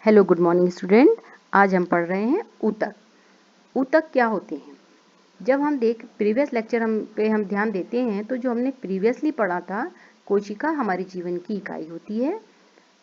Hello good morning student. आज हम पढ़ रहे हैं ऊतक। ऊतक क्या होते हैं? जब हम प्रीवियस लेक्चर हम ध्यान देते हैं तो जो हमने प्रीवियसली पढ़ा था, कोशिका हमारे जीवन की इकाई होती है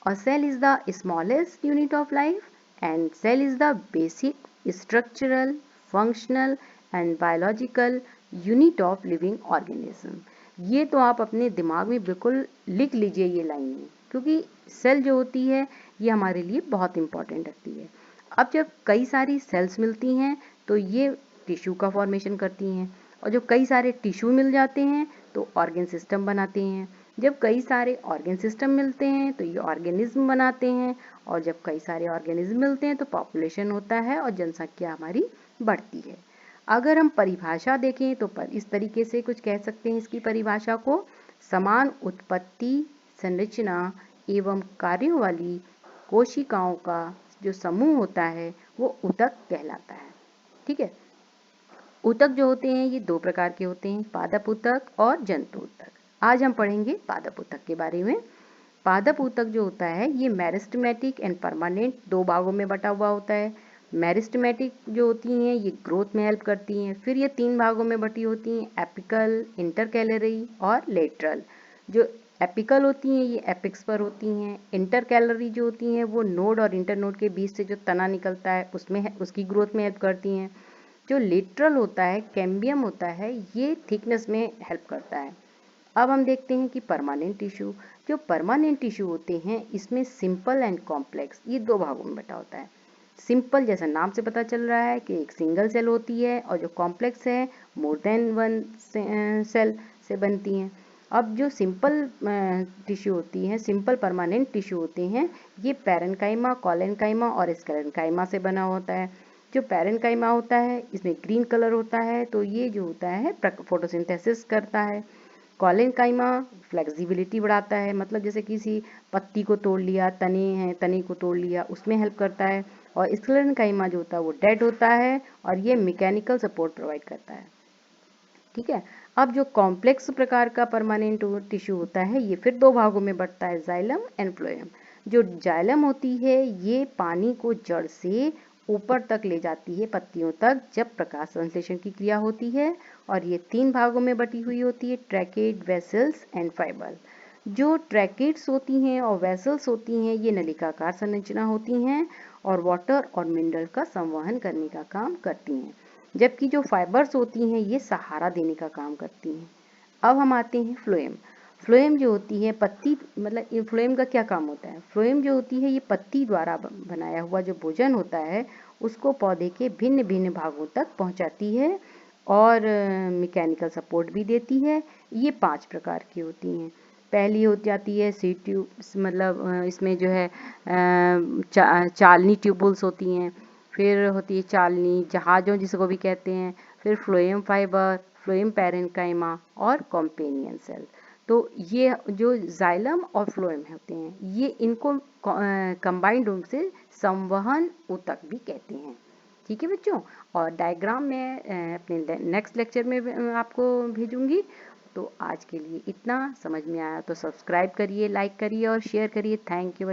और cell is the smallest unit of life and cell is the basic structural functional and biological unit of living organism. ये तो आप अपने दिमाग में बिल्कुल लिख लीजिए ये लाइनें, क्योंकि सेल जो होती है ये हमारे लिए बहुत इंपॉर्टेंट रखती है। अब जब कई सारी सेल्स मिलती हैं तो ये टिश्यू का फॉर्मेशन करती हैं, और जो कई सारे टिश्यू मिल जाते हैं तो ऑर्गन सिस्टम बनाते हैं। जब कई सारे ऑर्गन सिस्टम मिलते हैं तो ये ऑर्गेनिज्म बनाते हैं, और जब कई सारे ऑर्गेनिज्म मिलते हैं तो पॉपुलेशन होता है और जनसंख्या हमारी बढ़ती है। अगर हम परिभाषा देखें तो इस तरीके से कुछ कह सकते हैं इसकी परिभाषा को: समान उत्पत्ति, संरचना एवं कार्यों वाली कोशिकाओं का जो समूह होता है वो ऊतक कहलाता है। ठीक है। ऊतक जो होते हैं ये दो प्रकार के होते हैं, पादप ऊतक और जंतु ऊतक। आज हम पढ़ेंगे पादप ऊतक के बारे में। पादप ऊतक जो होता है ये मेरिस्टेमेटिक एंड परमानेंट दो भागों में बटा हुआ होता है। मेरिस्टेमेटिक जो होती हैं ये ग्रोथ में हेल्प करती हैं। फिर ये तीन भागों में बटी होती हैं: एपिकल, इंटरकैलरी और लेटरल। जो एपिकल होती हैं ये एपिक्स पर होती हैं। इंटरकैलरी जो होती हैं वो नोड और इंटरनोड के बीच से जो तना निकलता है उसमें उसकी ग्रोथ में हेल्प करती हैं। जो लेटरल होता है, कैम्बियम होता है, ये थिकनेस में हेल्प करता है। अब हम देखते हैं कि परमानेंट टिश्यू। जो परमानेंट टिश्यू होते हैं इसमें सिंपल एंड कॉम्प्लेक्स ये दो भागों में बटा होता है। सिंपल जैसा नाम से पता चल रहा है कि एक सिंगल सेल होती है, और जो कॉम्प्लेक्स है मोर देन वन सेल से बनती हैं। अब जो सिंपल टिश्यू होती हैं, सिंपल परमानेंट टिश्यू होते हैं, ये पैरेन्काइमा, कोलेन्काइमा और स्क्लेरेन्काइमा से बना होता है। जो पैरेन्काइमा होता है इसमें ग्रीन कलर होता है, तो ये जो होता है फोटोसिंथेसिस करता है। कोलेन्काइमा फ्लेक्सिबिलिटी बढ़ाता है, मतलब जैसे किसी पत्ती को तोड़ लिया, तने हैं, तने को तोड़ लिया, उसमें हेल्प करता है। और स्क्लेरेन्काइमा जो होता है वो डेड होता है और ये मैकेनिकल सपोर्ट प्रोवाइड करता है। ठीक है। अब जो कॉम्प्लेक्स प्रकार का परमानेंट टिश्यू होता है ये फिर दो भागों में बढ़ता है: जाइलम एंड फ्लोएम। जो जाइलम होती है ये पानी को जड़ से ऊपर तक ले जाती है, पत्तियों तक, जब प्रकाश संश्लेषण की क्रिया होती है। और ये तीन भागों में बटी हुई होती है: ट्रैकेट, वेसल्स एंड फाइबर। जो ट्रैकेट्स होती हैं और वेसल्स होती हैं ये नलिकाकार संरचना होती हैं और वाटर और मिनरल का संवहन करने का काम करती हैं, जबकि जो फाइबर्स होती हैं ये सहारा देने का काम करती हैं। अब हम आते हैं फ्लोएम। फ्लोएम जो होती है पत्ती, मतलब ये फ्लोएम का क्या काम होता है? फ्लोएम जो होती है ये पत्ती द्वारा बनाया हुआ जो भोजन होता है उसको पौधे के भिन्न भिन्न भागों तक पहुंचाती है और मैकेनिकल सपोर्ट भी देती है। ये 5 प्रकार की होती हैं। पहली हो जाती है सीड ट्यूब, मतलब इसमें जो है चालनी ट्यूबुल्स होती हैं। फिर होती है चालनी, जहाजों जिसको भी कहते हैं। फिर फ्लोएम फाइबर, फ्लोएम पैरेन्काइमा और कॉम्पेनियन सेल। तो ये जो जाइलम और फ्लोएम होते हैं ये इनको कंबाइंड रूप से संवहन ऊतक भी कहते हैं। ठीक है बच्चों, और डायग्राम मैं अपने नेक्स्ट लेक्चर में आपको भेजूंगी। तो आज के लिए इतना। समझ में आया तो सब्सक्राइब करिए, लाइक करिए और शेयर करिए। Thank you.